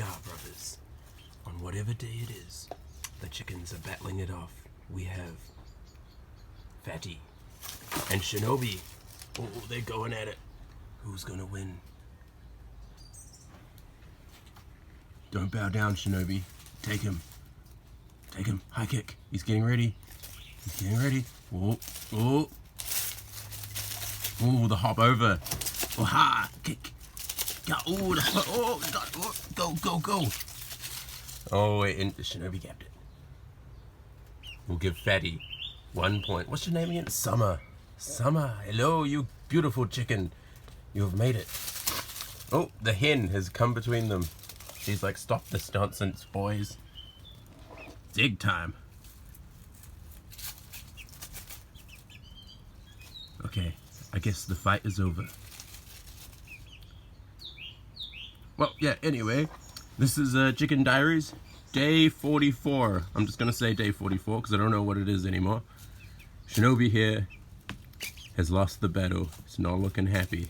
now, brothers, on whatever day it is, the chickens are battling it off. We have Fatty and Shinobi. Oh, they're going at it. Who's gonna win? Don't bow down, Shinobi. Take him. Take him. High kick. He's getting ready. He's getting ready. Oh, oh. Oh, the hop over. Oh, ha! Kick. Oh, God. Oh, go, go, go. Oh, wait, and Shinobi gapped it. We'll give Fatty 1 point. What's your name again? Summer. Summer. Hello, you beautiful chicken. You have made it. Oh, the hen has come between them. She's like, stop this nonsense, boys. It's egg time. Okay, I guess the fight is over. Well, yeah, anyway, this is Chicken Diaries, day 44. I'm just gonna say day 44 because I don't know what it is anymore. Shinobi here has lost the battle. It's not looking happy.